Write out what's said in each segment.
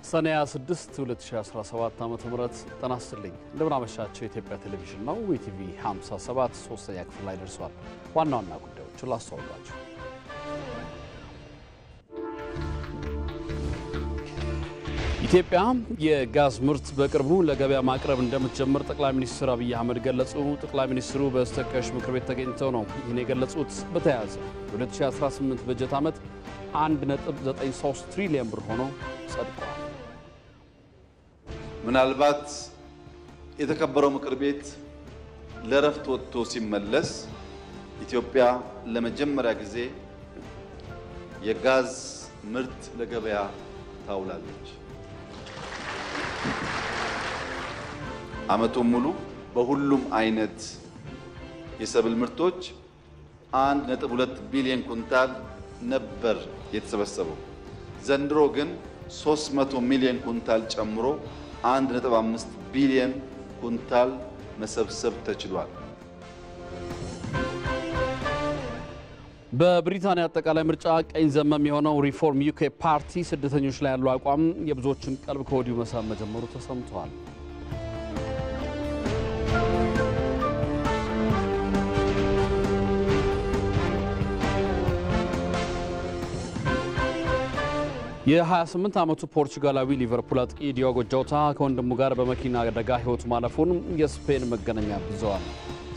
ሰኔ 6 2017 ዓ.ም ተናስተልኝ እንደምን አመሻችሁ። የኢትዮጵያ ቴሌቪዥን ነው። ኢቲቪ 57 3ኛ ክፍል ላይ ደርሷል። ዋና ጉዳዮችን ላስተዋውቃችሁ። ኢትዮጵያ የጋዝ ምርት በቅርቡ ለገበያ ማቅረብ እንደምትጀምር ጠቅላይ ሚኒስትር አብይ አህመድ ገለጹ። ጠቅላይ ሚኒስትሩ በተወካዮች ምክር ቤት ተገኝተው ነው ይህን የገለጹት። በተያያዘ የ2018 በጀት ዓመት 1.93 ትሪሊዮን ብር ሆኖ ጸድቋል። ምናልባት የተከበረው ምክር ቤት ለረፍት ወጥቶ ሲመለስ ኢትዮጵያ ለመጀመሪያ ጊዜ የጋዝ ምርት ለገበያ ታውላለች። ዓመቱን ሙሉ በሁሉም አይነት የሰብል ምርቶች 1.2 ቢሊዮን ኩንታል ነበር የተሰበሰበው። ዘንድሮ ግን 300 ሚሊዮን ኩንታል ጨምሮ 1.5 ቢሊዮን ኩንታል መሰብሰብ ተችሏል። በብሪታንያ አጠቃላይ ምርጫ ቀኝ ዘመም የሆነው ሪፎርም ዩኬ ፓርቲ ስደተኞች ላይ ያለው አቋም የብዙዎችን ቀልብ ከወዲሁ መሳብ መጀመሩ ተሰምቷል። የ28 ዓመቱ ፖርቹጋላዊ ሊቨርፑል አጥቂ ዲዮጎ ጆታ ከወንድሙ ጋር በመኪና አደጋ ሕይወቱ ማለፉን የስፔን መገናኛ ብዙሃን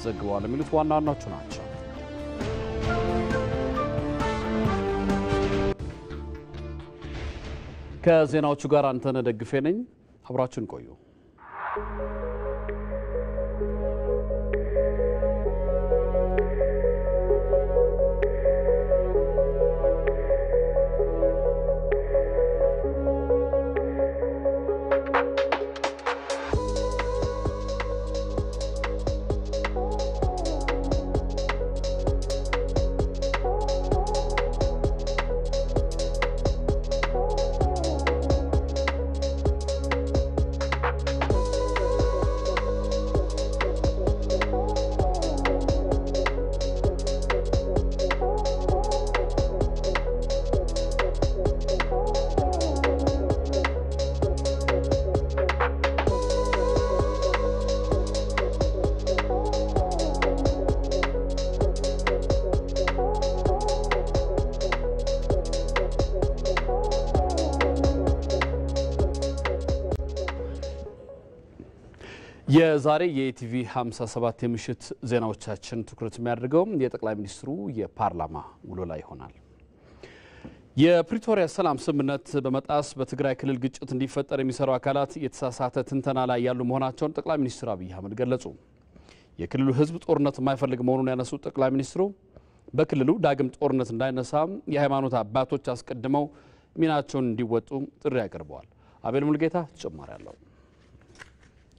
ዘግበዋል። የሚሉት ዋና ዋናዎቹ ናቸው። ከዜናዎቹ ጋር አንተነህ ደግፌ ነኝ። አብራችሁን ቆዩ። የዛሬ የኢቲቪ 57 የምሽት ዜናዎቻችን ትኩረት የሚያደርገው የጠቅላይ ሚኒስትሩ የፓርላማ ውሎ ላይ ይሆናል። የፕሪቶሪያ ሰላም ስምምነት በመጣስ በትግራይ ክልል ግጭት እንዲፈጠር የሚሰሩ አካላት የተሳሳተ ትንተና ላይ ያሉ መሆናቸውን ጠቅላይ ሚኒስትር አብይ አህመድ ገለጹ። የክልሉ ሕዝብ ጦርነት የማይፈልግ መሆኑን ያነሱት ጠቅላይ ሚኒስትሩ በክልሉ ዳግም ጦርነት እንዳይነሳ የሃይማኖት አባቶች አስቀድመው ሚናቸውን እንዲወጡ ጥሪ አቅርበዋል። አቤል ሙልጌታ ተጨማሪ አለው።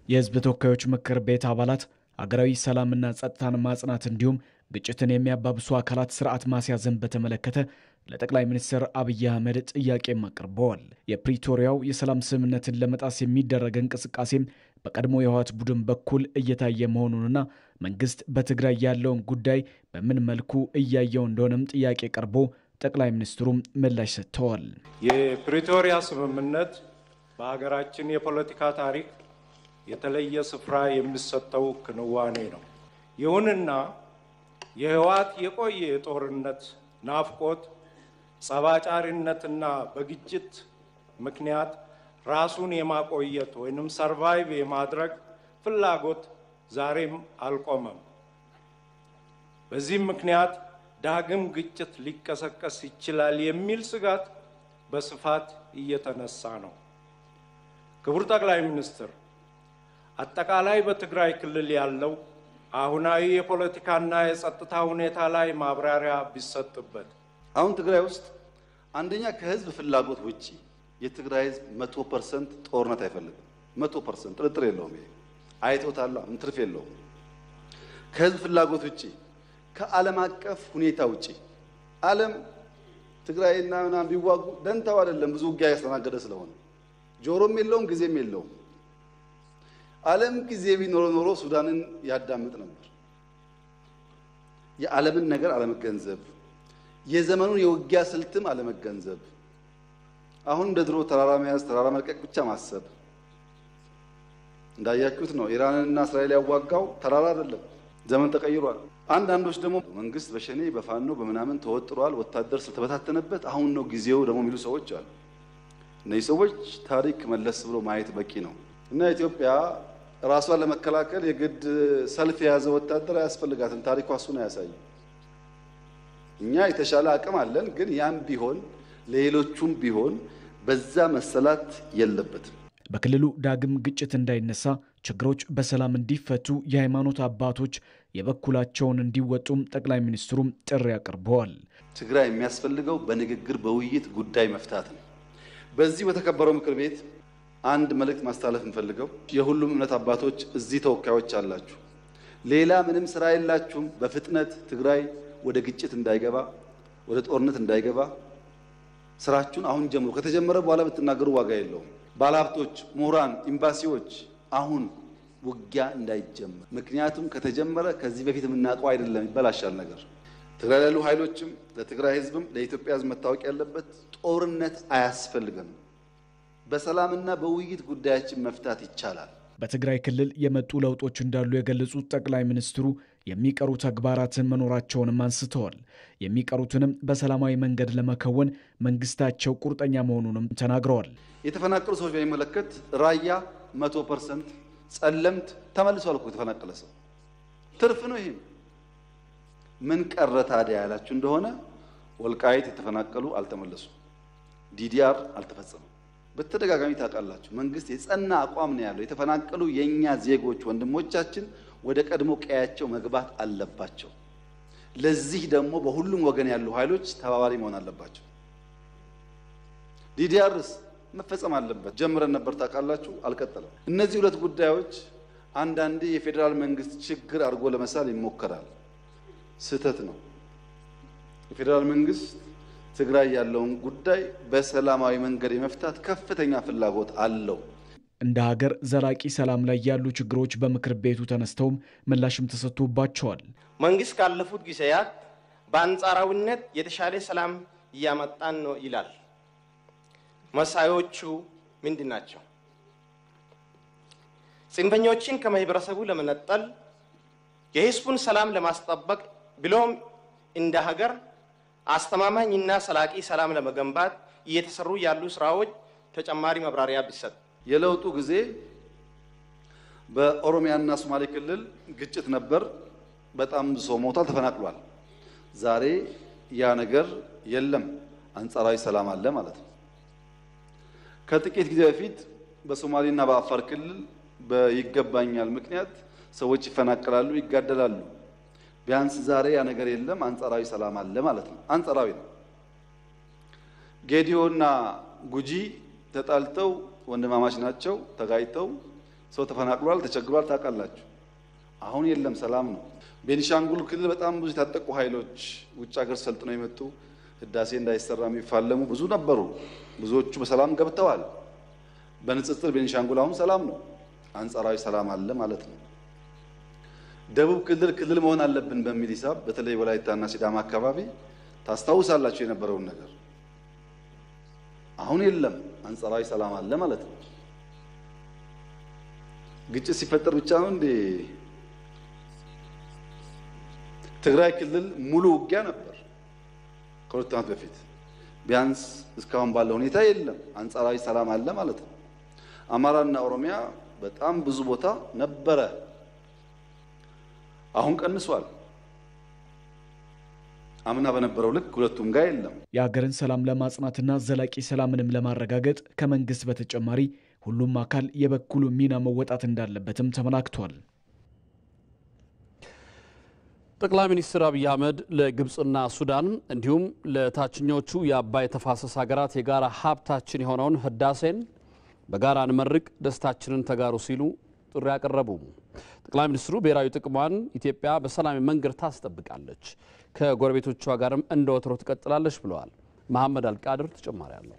የህዝብ ተወካዮች ምክር ቤት አባላት አገራዊ ሰላምና ጸጥታን ማጽናት እንዲሁም ግጭትን የሚያባብሱ አካላት ስርዓት ማስያዝን በተመለከተ ለጠቅላይ ሚኒስትር አብይ አህመድ ጥያቄም አቅርበዋል። የፕሪቶሪያው የሰላም ስምምነትን ለመጣስ የሚደረግ እንቅስቃሴም በቀድሞ የህወሓት ቡድን በኩል እየታየ መሆኑንና መንግስት በትግራይ ያለውን ጉዳይ በምን መልኩ እያየው እንደሆነም ጥያቄ ቀርቦ ጠቅላይ ሚኒስትሩም ምላሽ ሰጥተዋል። የፕሪቶሪያ ስምምነት በሀገራችን የፖለቲካ ታሪክ የተለየ ስፍራ የሚሰጠው ክንዋኔ ነው። ይሁንና የህወሓት የቆየ የጦርነት ናፍቆት፣ ጸባጫሪነትና በግጭት ምክንያት ራሱን የማቆየት ወይንም ሰርቫይቭ የማድረግ ፍላጎት ዛሬም አልቆመም። በዚህም ምክንያት ዳግም ግጭት ሊቀሰቀስ ይችላል የሚል ስጋት በስፋት እየተነሳ ነው። ክቡር ጠቅላይ ሚኒስትር፣ አጠቃላይ በትግራይ ክልል ያለው አሁናዊ የፖለቲካና የጸጥታ ሁኔታ ላይ ማብራሪያ ቢሰጥበት። አሁን ትግራይ ውስጥ አንደኛ ከህዝብ ፍላጎት ውጪ የትግራይ ህዝብ 100% ጦርነት አይፈልግም። 100% ጥርጥር የለውም። ይሄ አይቶታል፣ እንትርፍ የለውም። ከህዝብ ፍላጎት ውጪ ከዓለም አቀፍ ሁኔታ ውጪ ዓለም ትግራይና ምናምን ቢዋጉ ደንታው አይደለም። ብዙ ውጊያ ያስተናገደ ስለሆነ ጆሮም የለውም ጊዜም የለውም። ዓለም ጊዜ ቢኖር ኖሮ ሱዳንን ያዳምጥ ነበር። የዓለምን ነገር አለመገንዘብ፣ የዘመኑን የውጊያ ስልትም አለመገንዘብ አሁን እንደ ድሮ ተራራ መያዝ ተራራ መልቀቅ ብቻ ማሰብ እንዳያችሁት ነው። ኢራንና እስራኤል ያዋጋው ተራራ አይደለም፣ ዘመን ተቀይሯል። አንዳንዶች ደግሞ መንግስት በሸኔ በፋኖ በመናምን ተወጥሯል፣ ወታደር ስለተበታተነበት አሁን ነው ጊዜው ደግሞ የሚሉ ሰዎች አሉ። እነዚህ ሰዎች ታሪክ መለስ ብሎ ማየት በቂ ነው እና ኢትዮጵያ ራሷን ለመከላከል የግድ ሰልፍ የያዘ ወታደር አያስፈልጋትም። ታሪኳ እሱን አያሳይም። እኛ የተሻለ አቅም አለን፣ ግን ያም ቢሆን ለሌሎቹም ቢሆን በዛ መሰላት የለበትም። በክልሉ ዳግም ግጭት እንዳይነሳ ችግሮች በሰላም እንዲፈቱ የሃይማኖት አባቶች የበኩላቸውን እንዲወጡም ጠቅላይ ሚኒስትሩም ጥሪ አቅርበዋል። ትግራይ የሚያስፈልገው በንግግር በውይይት ጉዳይ መፍታት ነው። በዚህ በተከበረው ምክር ቤት አንድ መልእክት ማስተላለፍ እንፈልገው፣ የሁሉም እምነት አባቶች እዚህ ተወካዮች አላችሁ። ሌላ ምንም ስራ የላችሁም። በፍጥነት ትግራይ ወደ ግጭት እንዳይገባ ወደ ጦርነት እንዳይገባ ስራችሁን አሁን ጀምሩ። ከተጀመረ በኋላ ብትናገሩ ዋጋ የለውም። ባለሀብቶች፣ ምሁራን፣ ኤምባሲዎች አሁን ውጊያ እንዳይጀመር። ምክንያቱም ከተጀመረ ከዚህ በፊት የምናውቀው አይደለም፣ ይበላሻል ነገር። ትግራይ ያሉ ኃይሎችም ለትግራይ ህዝብም ለኢትዮጵያ ህዝብ መታወቅ ያለበት ጦርነት አያስፈልገንም። በሰላምና በውይይት ጉዳያችን መፍታት ይቻላል። በትግራይ ክልል የመጡ ለውጦች እንዳሉ የገለጹት ጠቅላይ ሚኒስትሩ የሚቀሩ ተግባራትን መኖራቸውንም አንስተዋል። የሚቀሩትንም በሰላማዊ መንገድ ለመከወን መንግስታቸው ቁርጠኛ መሆኑንም ተናግረዋል። የተፈናቀሉ ሰዎች በሚመለከት ራያ 100%፣ ጸለምት ተመልሷል እኮ የተፈናቀለ ሰው ትርፍ ነው። ይሄ ምን ቀረ ታዲያ ያላችሁ እንደሆነ ወልቃይት የተፈናቀሉ አልተመለሱም፣ ዲዲአር አልተፈጸመም። በተደጋጋሚ ታውቃላችሁ። መንግስት የጸና አቋም ነው ያለው። የተፈናቀሉ የኛ ዜጎች ወንድሞቻችን ወደ ቀድሞ ቀያቸው መግባት አለባቸው። ለዚህ ደግሞ በሁሉም ወገን ያሉ ኃይሎች ተባባሪ መሆን አለባቸው። ዲዲአርስ መፈጸም አለበት። ጀምረን ነበር ታውቃላችሁ፣ አልቀጠለም። እነዚህ ሁለት ጉዳዮች አንዳንዴ የፌዴራል መንግስት ችግር አድርጎ ለመሳል ይሞከራል። ስህተት ነው። የፌዴራል መንግስት ትግራይ ያለውን ጉዳይ በሰላማዊ መንገድ የመፍታት ከፍተኛ ፍላጎት አለው። እንደ ሀገር ዘላቂ ሰላም ላይ ያሉ ችግሮች በምክር ቤቱ ተነስተውም ምላሽም ተሰጥቶባቸዋል። መንግስት ካለፉት ጊዜያት በአንጻራዊነት የተሻለ ሰላም እያመጣን ነው ይላል። መሳዮቹ ምንድን ናቸው? ጽንፈኞችን ከማህበረሰቡ ለመነጠል፣ የህዝቡን ሰላም ለማስጠበቅ ብሎም እንደ ሀገር አስተማማኝና ሰላቂ ሰላም ለመገንባት እየተሰሩ ያሉ ስራዎች ተጨማሪ መብራሪያ ቢሰጥ። የለውጡ ጊዜ በኦሮሚያና ሶማሌ ክልል ግጭት ነበር። በጣም ሰው ሞቷል፣ ተፈናቅሏል። ዛሬ ያ ነገር የለም፣ አንጻራዊ ሰላም አለ ማለት ነው። ከጥቂት ጊዜ በፊት በሶማሌና በአፋር ክልል በይገባኛል ምክንያት ሰዎች ይፈናቀላሉ፣ ይጋደላሉ። ቢያንስ ዛሬ ያ ነገር የለም፣ አንጻራዊ ሰላም አለ ማለት ነው። አንጻራዊ ነው። ጌዲዮና ጉጂ ተጣልተው ወንድማማች ናቸው፣ ተጋጭተው ሰው ተፈናቅሏል፣ ተቸግሯል፣ ታውቃላችሁ። አሁን የለም፣ ሰላም ነው። ቤኒሻንጉል ክልል በጣም ብዙ የታጠቁ ኃይሎች ውጭ ሀገር ሰልጥነው የመጡ ህዳሴ እንዳይሰራ የሚፋለሙ ብዙ ነበሩ። ብዙዎቹ በሰላም ገብተዋል። በንጽጽር ቤኒሻንጉል አሁን ሰላም ነው፣ አንጻራዊ ሰላም አለ ማለት ነው። ደቡብ ክልል መሆን አለብን በሚል ሂሳብ በተለይ ወላይታና ሲዳማ አካባቢ ታስታውሳላችሁ የነበረውን ነገር። አሁን የለም፣ አንጻራዊ ሰላም አለ ማለት ነው። ግጭት ሲፈጠር ብቻ ነው እንዴ? ትግራይ ክልል ሙሉ ውጊያ ነበር ከሁለት ዓመት በፊት። ቢያንስ እስካሁን ባለው ሁኔታ የለም፣ አንጻራዊ ሰላም አለ ማለት ነው። አማራና ኦሮሚያ በጣም ብዙ ቦታ ነበረ፣ አሁን ቀንሷል። አምና በነበረው ልክ ሁለቱም ጋር የለም። የሀገርን ሰላም ለማጽናትና ዘላቂ ሰላምንም ለማረጋገጥ ከመንግስት በተጨማሪ ሁሉም አካል የበኩሉ ሚና መወጣት እንዳለበትም ተመላክቷል። ጠቅላይ ሚኒስትር አብይ አህመድ ለግብጽና ሱዳን እንዲሁም ለታችኞቹ የአባይ ተፋሰስ ሀገራት የጋራ ሀብታችን የሆነውን ህዳሴን በጋራ እንመርቅ፣ ደስታችንን ተጋሩ ሲሉ ጥሪ ያቀረቡ። ጠቅላይ ሚኒስትሩ ብሔራዊ ጥቅሟን ኢትዮጵያ በሰላም መንገድ ታስጠብቃለች፣ ከጎረቤቶቿ ጋርም እንደወትሮ ትቀጥላለች ብለዋል። መሐመድ አልቃድር ተጨማሪ አለው።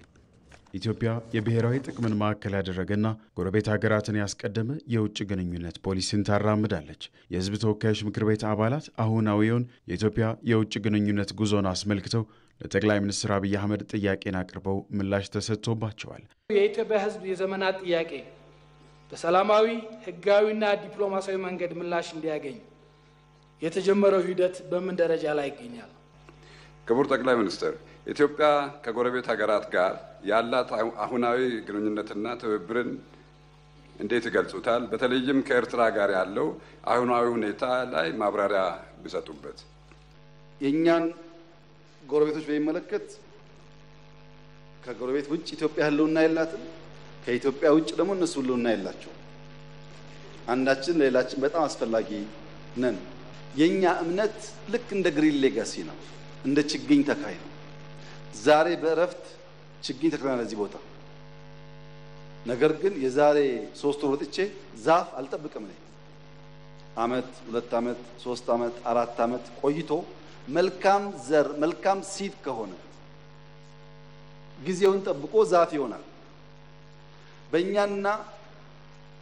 ኢትዮጵያ የብሔራዊ ጥቅምን ማዕከል ያደረገና ጎረቤት ሀገራትን ያስቀደመ የውጭ ግንኙነት ፖሊሲን ታራምዳለች። የህዝብ ተወካዮች ምክር ቤት አባላት አሁናዊውን የኢትዮጵያ የውጭ ግንኙነት ጉዞን አስመልክተው ለጠቅላይ ሚኒስትር አብይ አህመድ ጥያቄን አቅርበው ምላሽ ተሰጥቶባቸዋል። የኢትዮጵያ ሕዝብ የዘመናት ጥያቄ በሰላማዊ ህጋዊና ዲፕሎማሲያዊ መንገድ ምላሽ እንዲያገኝ የተጀመረው ሂደት በምን ደረጃ ላይ ይገኛል? ክቡር ጠቅላይ ሚኒስትር፣ ኢትዮጵያ ከጎረቤት ሀገራት ጋር ያላት አሁናዊ ግንኙነትና ትብብርን እንዴት ይገልጹታል? በተለይም ከኤርትራ ጋር ያለው አሁናዊ ሁኔታ ላይ ማብራሪያ ቢሰጡበት። የኛን ጎረቤቶች በሚመለከት ከጎረቤት ውጭ ኢትዮጵያ ህልውና የላትም፣ ከኢትዮጵያ ውጭ ደግሞ እነሱ ህልውና የላቸው። አንዳችን ለሌላችን በጣም አስፈላጊ ነን። የኛ እምነት ልክ እንደ ግሪን ሌጋሲ ነው፣ እንደ ችግኝ ተካይ ነው። ዛሬ በእረፍት ችግኝ ተክለናል እዚህ ቦታ። ነገር ግን የዛሬ 3 ወር ወጥቼ ዛፍ አልጠብቅም ነኝ። አመት 2 አመት 3 አመት 4 አመት ቆይቶ መልካም ዘር መልካም ሲድ ከሆነ ጊዜውን ጠብቆ ዛፍ ይሆናል። በእኛና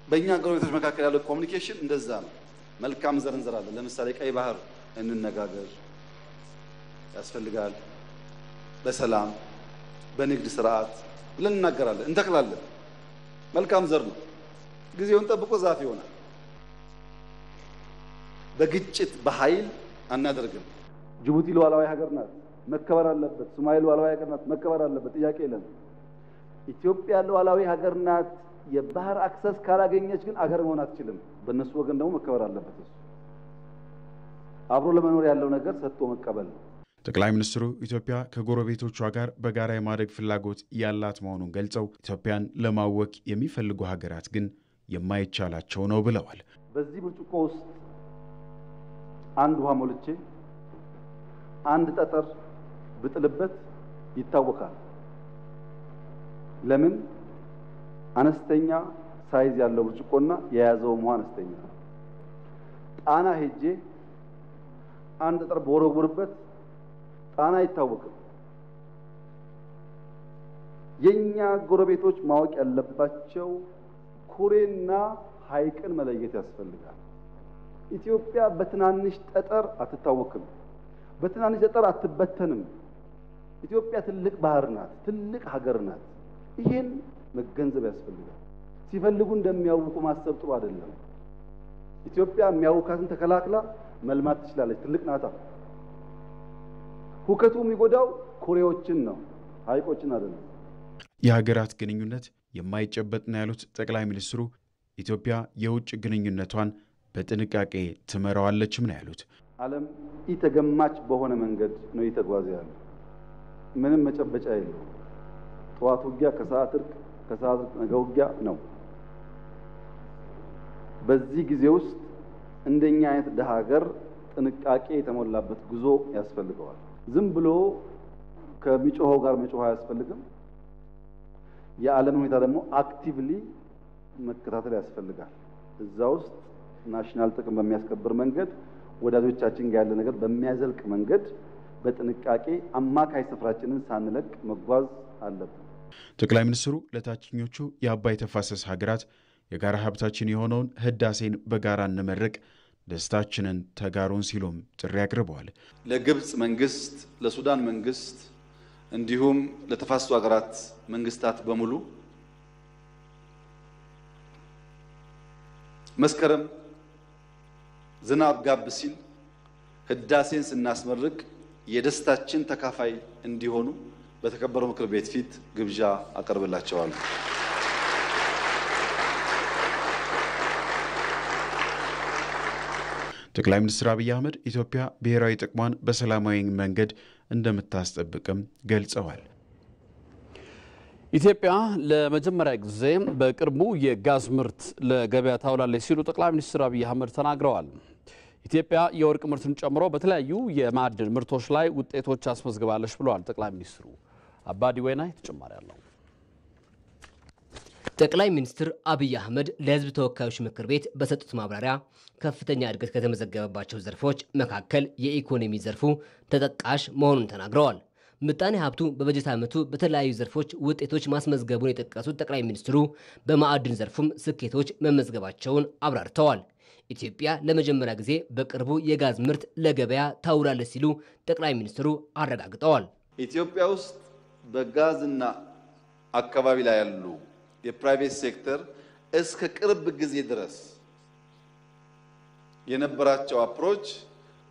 በእኛ ጎረቤቶች መካከል ያለው ኮሚኒኬሽን እንደዛ ነው። መልካም ዘር እንዘራለን። ለምሳሌ ቀይ ባህር እንነጋገር ያስፈልጋል፣ በሰላም በንግድ ስርዓት ብለን እናገራለን፣ እንተክላለን። መልካም ዘር ነው። ጊዜውን ጠብቆ ዛፍ ይሆናል። በግጭት በኃይል አናደርግም። ጅቡቲ ሉዓላዊ ሀገር ናት፣ መከበር አለበት። ሶማሌ ሉዓላዊ ሀገር ናት፣ መከበር አለበት። ጥያቄ የለም። ኢትዮጵያ ሉዓላዊ ሀገር ናት። የባህር አክሰስ ካላገኘች ግን አገር መሆን አትችልም። በእነሱ ወገን ደግሞ መከበር አለበት። እሱ አብሮ ለመኖር ያለው ነገር ሰጥቶ መቀበል ነው። ጠቅላይ ሚኒስትሩ ኢትዮጵያ ከጎረቤቶቿ ጋር በጋራ የማደግ ፍላጎት ያላት መሆኑን ገልጸው ኢትዮጵያን ለማወክ የሚፈልጉ ሀገራት ግን የማይቻላቸው ነው ብለዋል። በዚህ ብርጭቆ ውስጥ አንድ ውሃ ሞልቼ አንድ ጠጠር ብጥልበት ይታወቃል። ለምን? አነስተኛ ሳይዝ ያለው ብርጭቆና የያዘው ውሃ አነስተኛ። ጣና ሄጄ አንድ ጠጠር በወረወርበት ጣና አይታወቅም። የኛ ጎረቤቶች ማወቅ ያለባቸው ኩሬና ሐይቅን መለየት ያስፈልጋል። ኢትዮጵያ በትናንሽ ጠጠር አትታወቅም፣ በትናንሽ ጠጠር አትበተንም። ኢትዮጵያ ትልቅ ባህር ናት፣ ትልቅ ሀገር ናት። ይሄን መገንዘብ ያስፈልጋል። ሲፈልጉ እንደሚያውቁ ማሰብ ጥሩ አይደለም። ኢትዮጵያ የሚያውካትን ተከላክላ መልማት ትችላለች፣ ትልቅ ናታ። ሁከቱ የሚጎዳው ኩሬዎችን ነው፣ ሐይቆችን አይደለም። የሀገራት ግንኙነት የማይጨበጥ ነው ያሉት ጠቅላይ ሚኒስትሩ ኢትዮጵያ የውጭ ግንኙነቷን በጥንቃቄ ትመራዋለችም ነው ያሉት። ዓለም ኢተገማች በሆነ መንገድ ነው እየተጓዘ ያለው። ምንም መጨበጫ የለው። ጠዋት ውጊያ፣ ከሰዓት እርቅ፣ ከሰዓት ነገ ውጊያ ነው። በዚህ ጊዜ ውስጥ እንደኛ አይነት ደሃ ሀገር ጥንቃቄ የተሞላበት ጉዞ ያስፈልገዋል። ዝም ብሎ ከሚጮኸው ጋር መጮህ አያስፈልግም። የዓለም ሁኔታ ደግሞ አክቲቭሊ መከታተል ያስፈልጋል። እዛ ውስጥ ናሽናል ጥቅም በሚያስከብር መንገድ ወዳጆቻችን ጋር ያለ ነገር በሚያዘልቅ መንገድ በጥንቃቄ አማካይ ስፍራችንን ሳንለቅ መጓዝ አለብን። ጠቅላይ ሚኒስትሩ ለታችኞቹ የአባይ ተፋሰስ ሀገራት የጋራ ሀብታችን የሆነውን ህዳሴን በጋራ እንመርቅ፣ ደስታችንን ተጋሩን ሲሉም ጥሪ አቅርበዋል። ለግብጽ መንግስት፣ ለሱዳን መንግስት እንዲሁም ለተፋሰሱ ሀገራት መንግስታት በሙሉ መስከረም ዝናብ ጋብ ሲል ህዳሴን ስናስመርቅ የደስታችን ተካፋይ እንዲሆኑ በተከበረው ምክር ቤት ፊት ግብዣ አቀርብላቸዋለሁ። ጠቅላይ ሚኒስትር አብይ አህመድ ኢትዮጵያ ብሔራዊ ጥቅሟን በሰላማዊ መንገድ እንደምታስጠብቅም ገልጸዋል። ኢትዮጵያ ለመጀመሪያ ጊዜ በቅርቡ የጋዝ ምርት ለገበያ ታውላለች ሲሉ ጠቅላይ ሚኒስትር አብይ አህመድ ተናግረዋል። ኢትዮጵያ የወርቅ ምርትን ጨምሮ በተለያዩ የማዕድን ምርቶች ላይ ውጤቶች አስመዝግባለች ብለዋል ጠቅላይ ሚኒስትሩ። አባዲ ወይናይ ተጨማሪ አለው። ጠቅላይ ሚኒስትር አብይ አህመድ ለሕዝብ ተወካዮች ምክር ቤት በሰጡት ማብራሪያ ከፍተኛ እድገት ከተመዘገበባቸው ዘርፎች መካከል የኢኮኖሚ ዘርፉ ተጠቃሽ መሆኑን ተናግረዋል። ምጣኔ ሀብቱ በበጀት ዓመቱ በተለያዩ ዘርፎች ውጤቶች ማስመዝገቡን የጠቀሱት ጠቅላይ ሚኒስትሩ በማዕድን ዘርፉም ስኬቶች መመዝገባቸውን አብራርተዋል። ኢትዮጵያ ለመጀመሪያ ጊዜ በቅርቡ የጋዝ ምርት ለገበያ ታውላለች ሲሉ ጠቅላይ ሚኒስትሩ አረጋግጠዋል። ኢትዮጵያ ውስጥ በጋዝና አካባቢ ላይ ያሉ የፕራይቬት ሴክተር እስከ ቅርብ ጊዜ ድረስ የነበራቸው አፕሮች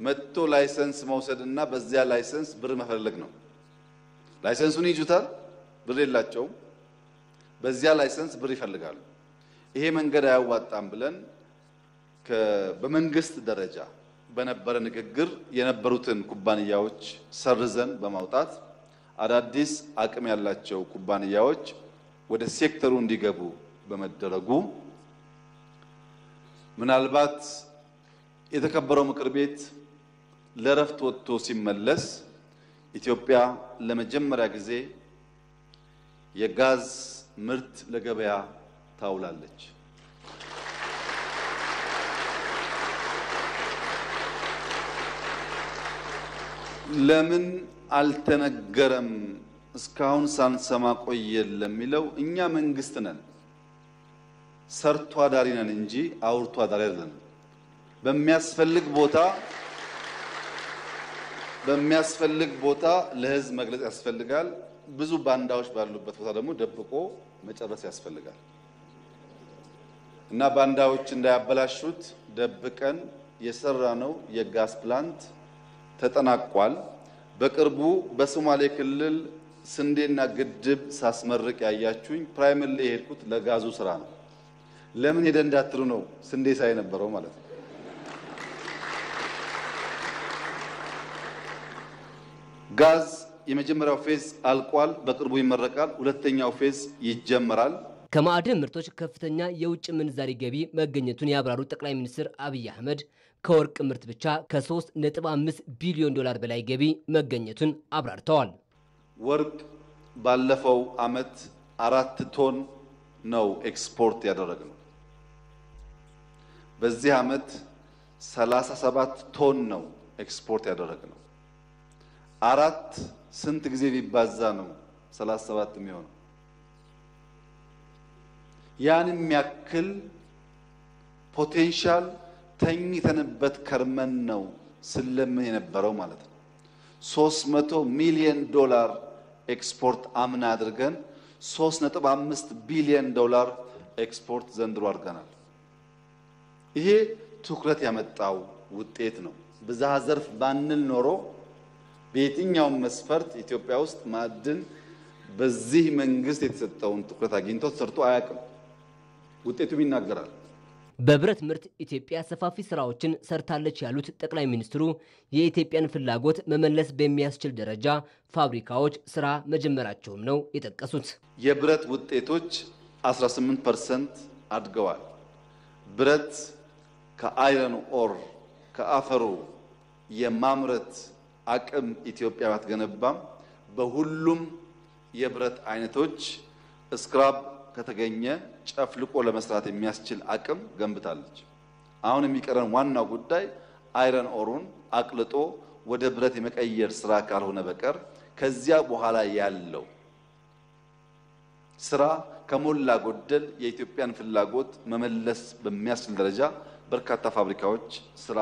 መጥቶ ላይሰንስ መውሰድና በዚያ ላይሰንስ ብር መፈለግ ነው። ላይሰንሱን ይጁታል፣ ብር የላቸውም። በዚያ ላይሰንስ ብር ይፈልጋሉ። ይሄ መንገድ አያዋጣም ብለን በመንግስት ደረጃ በነበረ ንግግር የነበሩትን ኩባንያዎች ሰርዘን በማውጣት አዳዲስ አቅም ያላቸው ኩባንያዎች ወደ ሴክተሩ እንዲገቡ በመደረጉ ምናልባት የተከበረው ምክር ቤት ለረፍት ወጥቶ ሲመለስ ኢትዮጵያ ለመጀመሪያ ጊዜ የጋዝ ምርት ለገበያ ታውላለች። ለምን አልተነገረም እስካሁን ሳንሰማ ቆየን ለሚለው እኛ መንግስት ነን፣ ሰርቶ አዳሪ ነን እንጂ አውርቶ አዳሪ አይደለም። በሚያስፈልግ ቦታ ለህዝብ መግለጽ ያስፈልጋል። ብዙ ባንዳዎች ባሉበት ቦታ ደግሞ ደብቆ መጨረስ ያስፈልጋል እና ባንዳዎች እንዳያበላሹት ደብቀን የሰራነው የጋዝ ፕላንት ተጠናቋል። በቅርቡ በሶማሌ ክልል ስንዴና ግድብ ሳስመርቅ ያያችሁኝ ፕራይመሪ የሄድኩት ለጋዙ ስራ ነው። ለምን ሄደ እንዳትሉ ነው፣ ስንዴ ሳይ ነበረው ማለት ነው። ጋዝ የመጀመሪያው ፌዝ አልቋል፣ በቅርቡ ይመረቃል። ሁለተኛው ፌዝ ይጀመራል። ከማዕድን ምርቶች ከፍተኛ የውጭ ምንዛሪ ገቢ መገኘቱን ያብራሩት ጠቅላይ ሚኒስትር አብይ አህመድ ከወርቅ ምርት ብቻ ከ3.5 ቢሊዮን ዶላር በላይ ገቢ መገኘቱን አብራርተዋል። ወርቅ ባለፈው አመት 4 ቶን ነው ኤክስፖርት ያደረግነው። በዚህ አመት 37 ቶን ነው ኤክስፖርት ያደረግነው። 4 ስንት ጊዜ ቢባዛ ነው 37 የሚሆነው? ያን የሚያክል ፖቴንሻል ተኝተንበት ከርመን ነው ስለምን የነበረው ማለት ነው። 300 ሚሊዮን ዶላር ኤክስፖርት አምና አድርገን 3.5 ቢሊዮን ዶላር ኤክስፖርት ዘንድሮ አድርገናል። ይሄ ትኩረት ያመጣው ውጤት ነው። ብዝሃ ዘርፍ ባንል ኖሮ በየትኛውም መስፈርት ኢትዮጵያ ውስጥ ማዕድን በዚህ መንግስት የተሰጠውን ትኩረት አግኝቶ ተሰርቶ አያውቅም። ውጤቱም ይናገራል። በብረት ምርት ኢትዮጵያ ሰፋፊ ስራዎችን ሰርታለች ያሉት ጠቅላይ ሚኒስትሩ የኢትዮጵያን ፍላጎት መመለስ በሚያስችል ደረጃ ፋብሪካዎች ስራ መጀመራቸውም ነው የጠቀሱት። የብረት ውጤቶች 18% አድገዋል። ብረት ከአይረን ኦር ከአፈሩ የማምረት አቅም ኢትዮጵያ ባትገነባም በሁሉም የብረት አይነቶች ስክራብ ከተገኘ ጨፍልቆ ለመስራት የሚያስችል አቅም ገንብታለች። አሁን የሚቀረን ዋናው ጉዳይ አይረን ኦሩን አቅልጦ ወደ ብረት የመቀየር ስራ ካልሆነ በቀር ከዚያ በኋላ ያለው ስራ ከሞላ ጎደል የኢትዮጵያን ፍላጎት መመለስ በሚያስችል ደረጃ በርካታ ፋብሪካዎች ስራ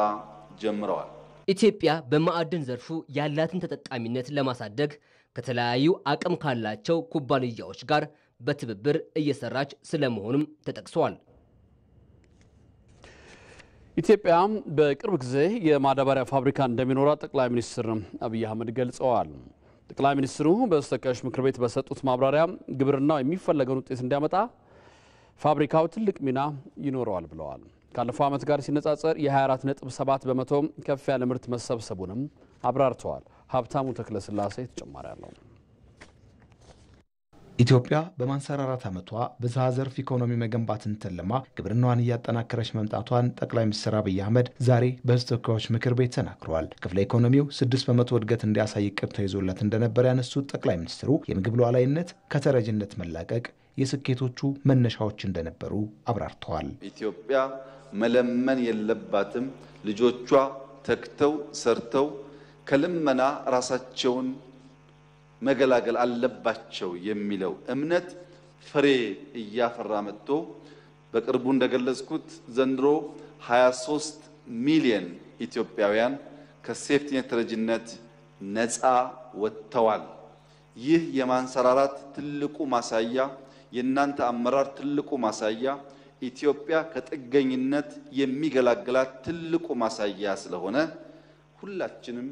ጀምረዋል። ኢትዮጵያ በማዕድን ዘርፉ ያላትን ተጠቃሚነት ለማሳደግ ከተለያዩ አቅም ካላቸው ኩባንያዎች ጋር በትብብር እየሰራች ስለመሆኑም ተጠቅሷል። ኢትዮጵያ በቅርብ ጊዜ የማዳበሪያ ፋብሪካ እንደሚኖራት ጠቅላይ ሚኒስትር አብይ አህመድ ገልጸዋል። ጠቅላይ ሚኒስትሩ በተወካዮች ምክር ቤት በሰጡት ማብራሪያ ግብርናው የሚፈለገውን ውጤት እንዲያመጣ ፋብሪካው ትልቅ ሚና ይኖረዋል ብለዋል። ካለፈው ዓመት ጋር ሲነጻጸር የ24.7 በመቶ ከፍ ያለ ምርት መሰብሰቡንም አብራርተዋል። ሀብታሙ ተክለስላሴ ተጨማሪ አለው። ኢትዮጵያ በማንሰራራት ዓመቷ ብዝሃ ዘርፍ ኢኮኖሚ መገንባትን ተልማ ግብርናዋን እያጠናከረች መምጣቷን ጠቅላይ ሚኒስትር አብይ አህመድ ዛሬ በሕዝብ ተወካዮች ምክር ቤት ተናግረዋል። ክፍለ ኢኮኖሚው 6 በመቶ እድገት እንዲያሳይ እቅድ ተይዞለት እንደነበር ያነሱት ጠቅላይ ሚኒስትሩ የምግብ ሉዓላዊነት፣ ከተረጅነት መላቀቅ የስኬቶቹ መነሻዎች እንደነበሩ አብራርተዋል። ኢትዮጵያ መለመን የለባትም። ልጆቿ ተክተው ሰርተው ከልመና ራሳቸውን መገላገል አለባቸው የሚለው እምነት ፍሬ እያፈራ መጥቶ በቅርቡ እንደገለጽኩት ዘንድሮ 23 ሚሊዮን ኢትዮጵያውያን ከሴፍቲኔት ተረጅነት ነፃ ወጥተዋል። ይህ የማንሰራራት ትልቁ ማሳያ የእናንተ አመራር ትልቁ ማሳያ ኢትዮጵያ ከጥገኝነት የሚገላግላት ትልቁ ማሳያ ስለሆነ ሁላችንም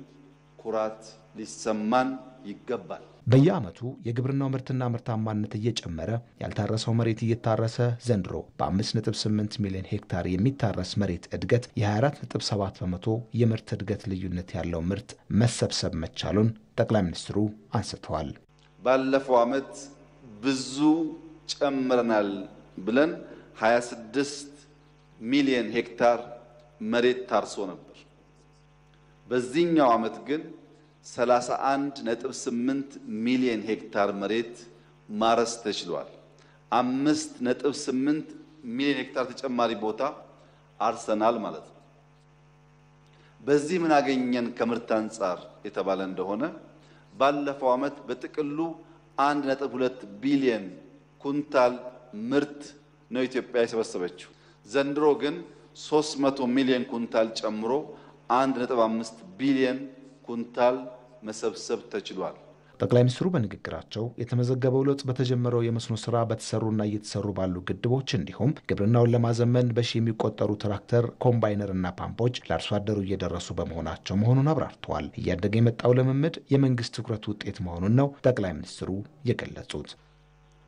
ኩራት ሊሰማን ይገባል። በየዓመቱ የግብርናው ምርትና ምርታማነት እየጨመረ ያልታረሰው መሬት እየታረሰ ዘንድሮ በ5.8 ሚሊዮን ሄክታር የሚታረስ መሬት እድገት የ24.7 በመቶ የምርት እድገት ልዩነት ያለው ምርት መሰብሰብ መቻሉን ጠቅላይ ሚኒስትሩ አንስተዋል። ባለፈው ዓመት ብዙ ጨምረናል ብለን 26 ሚሊዮን ሄክታር መሬት ታርሶ ነበር። በዚህኛው ዓመት ግን 31.8 ሚሊዮን ሄክታር መሬት ማረስ ተችሏል። 5.8 ሚሊዮን ሄክታር ተጨማሪ ቦታ አርሰናል ማለት ነው። በዚህ ምን አገኘን ከምርት አንጻር የተባለ እንደሆነ ባለፈው ዓመት በጥቅሉ 1.2 ቢሊዮን ኩንታል ምርት ነው ኢትዮጵያ የሰበሰበችው። ዘንድሮ ግን 300 ሚሊዮን ኩንታል ጨምሮ 1.5 ቢሊዮን ኩንታል መሰብሰብ ተችሏል። ጠቅላይ ሚኒስትሩ በንግግራቸው የተመዘገበው ለውጥ በተጀመረው የመስኖ ስራ በተሰሩና እየተሰሩ ባሉ ግድቦች እንዲሁም ግብርናውን ለማዘመን በሺ የሚቆጠሩ ትራክተር፣ ኮምባይነርና ፓምፖች ለአርሶ አደሩ እየደረሱ በመሆናቸው መሆኑን አብራርተዋል። እያደገ የመጣው ልምምድ የመንግስት ትኩረት ውጤት መሆኑን ነው ጠቅላይ ሚኒስትሩ የገለጹት።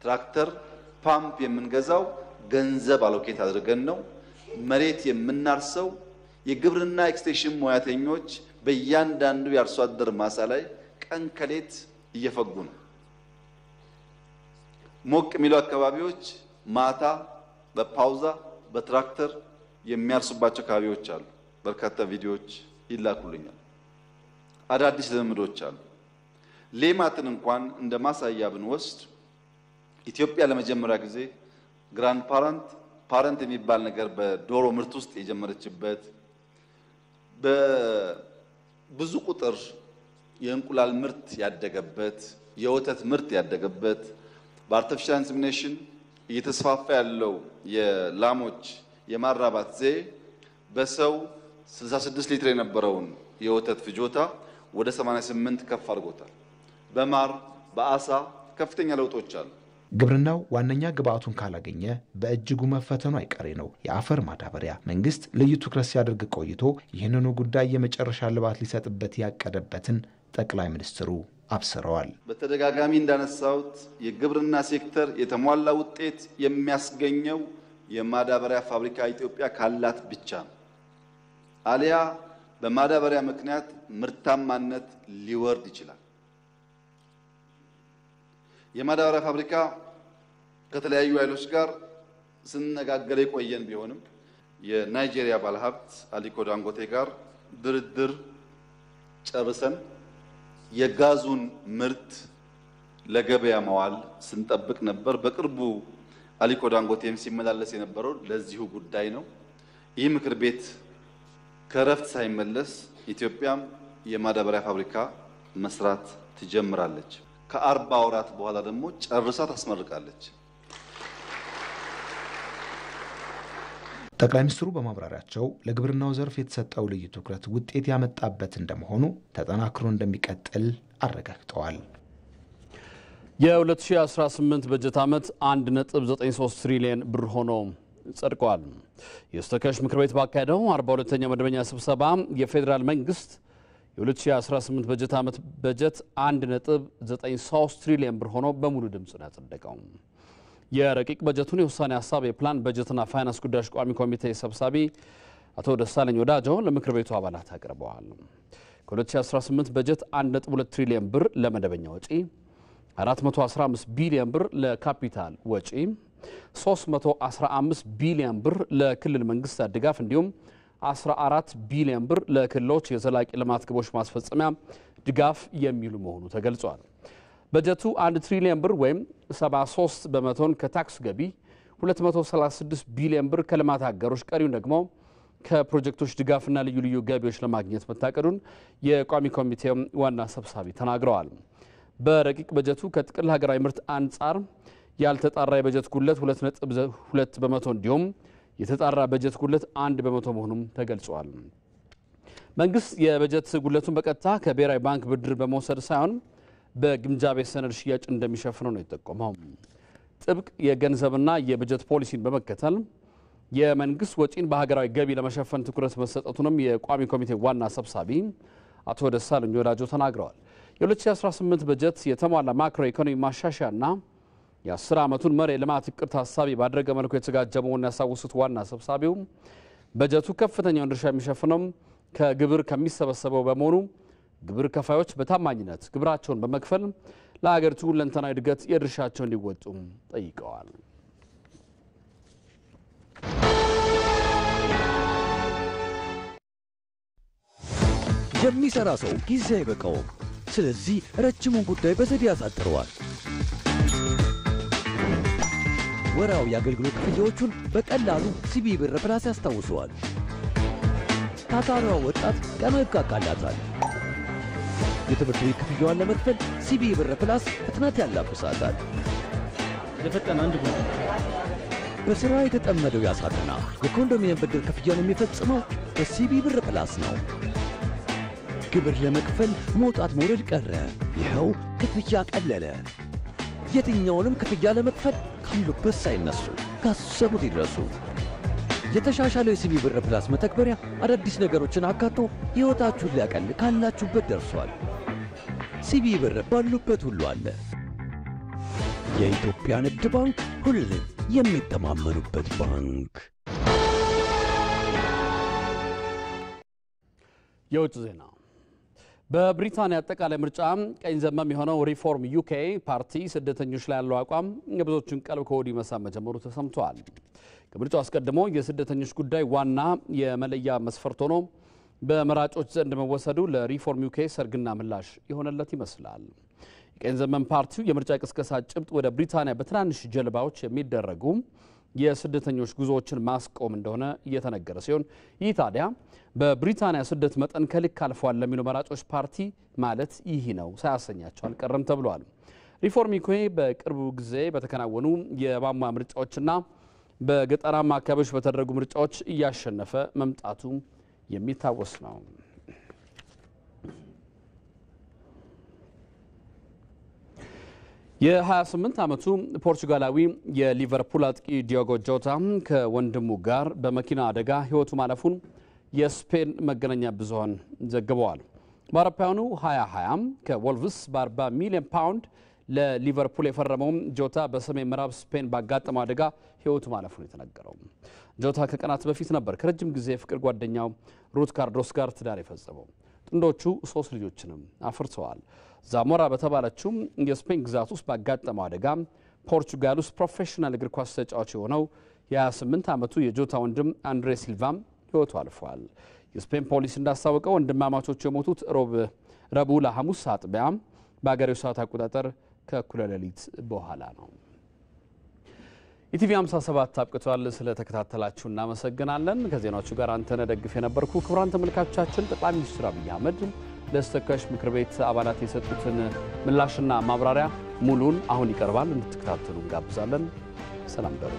ትራክተር፣ ፓምፕ የምንገዛው ገንዘብ አሎኬት አድርገን ነው። መሬት የምናርሰው የግብርና ኤክስቴንሽን ሙያተኞች በእያንዳንዱ የአርሶ አደር ማሳ ላይ ቀን ከሌት እየፈጉ ነው። ሞቅ የሚሉ አካባቢዎች ማታ በፓውዛ በትራክተር የሚያርሱባቸው አካባቢዎች አሉ። በርካታ ቪዲዮዎች ይላኩልኛል። አዳዲስ ልምምዶች አሉ። ሌማትን እንኳን እንደ ማሳያ ብንወስድ ኢትዮጵያ ለመጀመሪያ ጊዜ ግራንድ ፓረንት የሚባል ነገር በዶሮ ምርት ውስጥ የጀመረችበት በብዙ ቁጥር የእንቁላል ምርት ያደገበት የወተት ምርት ያደገበት በአርቲፊሻል ኢንሰሚኔሽን እየተስፋፋ ያለው የላሞች የማራባት ዘዬ በሰው 66 ሊትር የነበረውን የወተት ፍጆታ ወደ 88 ከፍ አድርጎታል። በማር በአሳ ከፍተኛ ለውጦች አሉ። ግብርናው ዋነኛ ግብአቱን ካላገኘ በእጅጉ መፈተኑ አይቀሬ ነው። የአፈር ማዳበሪያ መንግስት ልዩ ትኩረት ሲያደርግ ቆይቶ ይህንኑ ጉዳይ የመጨረሻ ልባት ሊሰጥበት ያቀደበትን ጠቅላይ ሚኒስትሩ አብስረዋል። በተደጋጋሚ እንዳነሳሁት የግብርና ሴክተር የተሟላ ውጤት የሚያስገኘው የማዳበሪያ ፋብሪካ ኢትዮጵያ ካላት ብቻ ነው። አሊያ በማዳበሪያ ምክንያት ምርታማነት ሊወርድ ይችላል። የማዳበሪያ ፋብሪካ ከተለያዩ ኃይሎች ጋር ስንነጋገር የቆየን ቢሆንም የናይጄሪያ ባለሀብት አሊኮ ዳንጎቴ ጋር ድርድር ጨርሰን የጋዙን ምርት ለገበያ መዋል ስንጠብቅ ነበር። በቅርቡ አሊኮ ዳንጎቴም ሲመላለስ የነበረው ለዚሁ ጉዳይ ነው። ይህ ምክር ቤት ከረፍት ሳይመለስ ኢትዮጵያም የማዳበሪያ ፋብሪካ መስራት ትጀምራለች። ከ40 ወራት በኋላ ደግሞ ጨርሳ ታስመርቃለች። ጠቅላይ ሚኒስትሩ በማብራሪያቸው ለግብርናው ዘርፍ የተሰጠው ልዩ ትኩረት ውጤት ያመጣበት እንደመሆኑ ተጠናክሮ እንደሚቀጥል አረጋግጠዋል። የ2018 በጀት ዓመት 1.93 ትሪሊዮን ብር ሆኖ ጸድቋል። የተወካዮች ምክር ቤት ባካሄደው 42ኛ መደበኛ ስብሰባ የፌዴራል መንግስት የ2018 በጀት ዓመት በጀት 1.93 ትሪሊዮን ብር ሆኖ በሙሉ ድምፅ ነው ያጸደቀው። የረቂቅ በጀቱን የውሳኔ ሀሳብ የፕላን በጀትና ፋይናንስ ጉዳዮች ቋሚ ኮሚቴ ሰብሳቢ አቶ ደሳለኝ ወዳጆ ለምክር ቤቱ አባላት አቅርበዋል። ከ2018 በጀት 1.2 ትሪሊዮን ብር ለመደበኛ ወጪ፣ 415 ቢሊዮን ብር ለካፒታል ወጪ፣ 315 ቢሊዮን ብር ለክልል መንግስታት ድጋፍ እንዲሁም 14 ቢሊዮን ብር ለክልሎች የዘላቂ ልማት ግቦች ማስፈጸሚያ ድጋፍ የሚሉ መሆኑ ተገልጿል። በጀቱ 1 ትሪሊዮን ብር ወይም 73 በመቶን ከታክስ ገቢ፣ 236 ቢሊዮን ብር ከልማት አጋሮች፣ ቀሪውን ደግሞ ከፕሮጀክቶች ድጋፍና ልዩ ልዩ ገቢዎች ለማግኘት መታቀዱን የቋሚ ኮሚቴው ዋና ሰብሳቢ ተናግረዋል። በረቂቅ በጀቱ ከጥቅል ሀገራዊ ምርት አንጻር ያልተጣራ የበጀት ጉድለት 2.2 በመቶ እንዲሁም የተጣራ በጀት ጉድለት 1 በመቶ መሆኑም ተገልጿል። መንግስት የበጀት ጉድለቱን በቀጥታ ከብሔራዊ ባንክ ብድር በመውሰድ ሳይሆን በግምጃ ቤት ሰነድ ሽያጭ እንደሚሸፍነው ነው የተጠቆመው። ጥብቅ የገንዘብና የበጀት ፖሊሲን በመከተል የመንግስት ወጪን በሀገራዊ ገቢ ለመሸፈን ትኩረት መሰጠቱንም የቋሚ ኮሚቴ ዋና ሰብሳቢ አቶ ደሳለኝ ወዳጆ ተናግረዋል። የ2018 በጀት የተሟላ ማክሮ ኢኮኖሚ ማሻሻያና የ10 ዓመቱን መሪ ልማት እቅድ ታሳቢ ባደረገ መልኩ የተዘጋጀ መሆኑን ያሳወሱት ዋና ሰብሳቢው በጀቱ ከፍተኛውን ድርሻ የሚሸፍነው ከግብር ከሚሰበሰበው በመሆኑ ግብር ከፋዮች በታማኝነት ግብራቸውን በመክፈል ለሀገሪቱ ሁለንተናዊ እድገት የድርሻቸውን እንዲወጡ ጠይቀዋል። የሚሰራ ሰው ጊዜ አይበቃውም። ስለዚህ ረጅሙን ጉዳይ በዘዴ ያሳጥረዋል። ወራዊ የአገልግሎት ክፍያዎቹን በቀላሉ ሲቢ ብር ፕላስ ያስታውሰዋል። ታታሪዋ ወጣት ቀኑ ይብቃቃላታል። የትምህርት ቤት ክፍያዋን ለመክፈል ሲቢ ብር ፕላስ ፍጥነት ያላብሳታል። ለፈጠነ አንድ ጉዳይ በስራ የተጠመደው ያሳትና የኮንዶሚኒየም ብድር ክፍያውን የሚፈጽመው በሲቢ ብር ፕላስ ነው። ግብር ለመክፈል መውጣት መውረድ ቀረ። ይኸው ክፍያ ቀለለ። የትኛውንም ክፍያ ለመክፈል ካሉበት ሳይነሱ ካሰቡት ይድረሱ። የተሻሻለው የሲቢ ብር ፕላስ መተግበሪያ አዳዲስ ነገሮችን አካቶ ሕይወታችሁን ሊያቀል ካላችሁበት ደርሷል። ሲቢ ብር ባሉበት ሁሉ አለ። የኢትዮጵያ ንግድ ባንክ ሁሌም የሚተማመኑበት ባንክ። የውጭ ዜና። በብሪታንያ አጠቃላይ ምርጫ ቀኝ ዘመም የሆነው ሪፎርም ዩኬ ፓርቲ ስደተኞች ላይ ያለው አቋም የብዙዎችን ቀልብ ከወዲሁ መሳብ መጀመሩ ተሰምቷል። ከምርጫው አስቀድሞ የስደተኞች ጉዳይ ዋና የመለያ መስፈርት ሆኖ በመራጮች ዘንድ መወሰዱ ለሪፎርም ዩኬ ሰርግና ምላሽ የሆነለት ይመስላል። የቀኝ ዘመም ፓርቲው የምርጫ ቅስቀሳ ጭብጥ ወደ ብሪታንያ በትናንሽ ጀልባዎች የሚደረጉ የስደተኞች ጉዞዎችን ማስቆም እንደሆነ እየተነገረ ሲሆን ይህ ታዲያ በብሪታንያ ስደት መጠን ከልክ አልፏል ለሚሉ መራጮች ፓርቲ ማለት ይህ ነው ሳያሰኛቸው አልቀረም ተብሏል። ሪፎርም ዩኬ በቅርቡ ጊዜ በተከናወኑ የባማ ምርጫዎችና በገጠራማ አካባቢዎች በተደረጉ ምርጫዎች እያሸነፈ መምጣቱ የሚታወስ ነው። የ28 ዓመቱ ፖርቹጋላዊ የሊቨርፑል አጥቂ ዲዮጎ ጆታ ከወንድሙ ጋር በመኪና አደጋ ሕይወቱ ማለፉን የስፔን መገናኛ ብዙሃን ዘግበዋል። በአውሮፓውያኑ 2020 ከወልቭስ በ40 ሚሊዮን ፓውንድ ለሊቨርፑል የፈረመው ጆታ በሰሜን ምዕራብ ስፔን ባጋጠመው አደጋ ሕይወቱ ማለፉን የተነገረው። ጆታ ከቀናት በፊት ነበር ከረጅም ጊዜ ፍቅር ጓደኛው ሩት ካርዶስ ጋር ትዳር የፈጸመው። ጥንዶቹ 3 ልጆችንም አፍርተዋል። ዛሞራ በተባለችው የስፔን ግዛት ውስጥ ባጋጠመው አደጋ ፖርቹጋል ውስጥ ፕሮፌሽናል እግር ኳስ ተጫዋች የሆነው የ28 ዓመቱ የጆታ ወንድም አንድሬ ሲልቫም ሕይወቱ አልፏል። የስፔን ፖሊስ እንዳስታወቀው ወንድማማቾቹ የሞቱት ረቡዕ ለሐሙስ አጥቢያ በአገሬው ሰዓት አቆጣጠር ከእኩለ ሌሊት በኋላ ነው። ኢቲቪ 57 አብቅቷል። ስለተከታተላችሁ እናመሰግናለን። ከዜናዎቹ ጋር አንተነህ ደግፍ የነበርኩ። ክቡራን ተመልካቾቻችን ጠቅላይ ሚኒስትር አብይ አህመድ ለተወካዮች ምክር ቤት አባላት የሰጡትን ምላሽና ማብራሪያ ሙሉን አሁን ይቀርባል፣ እንድትከታተሉ እንጋብዛለን። ሰላም ደሩ።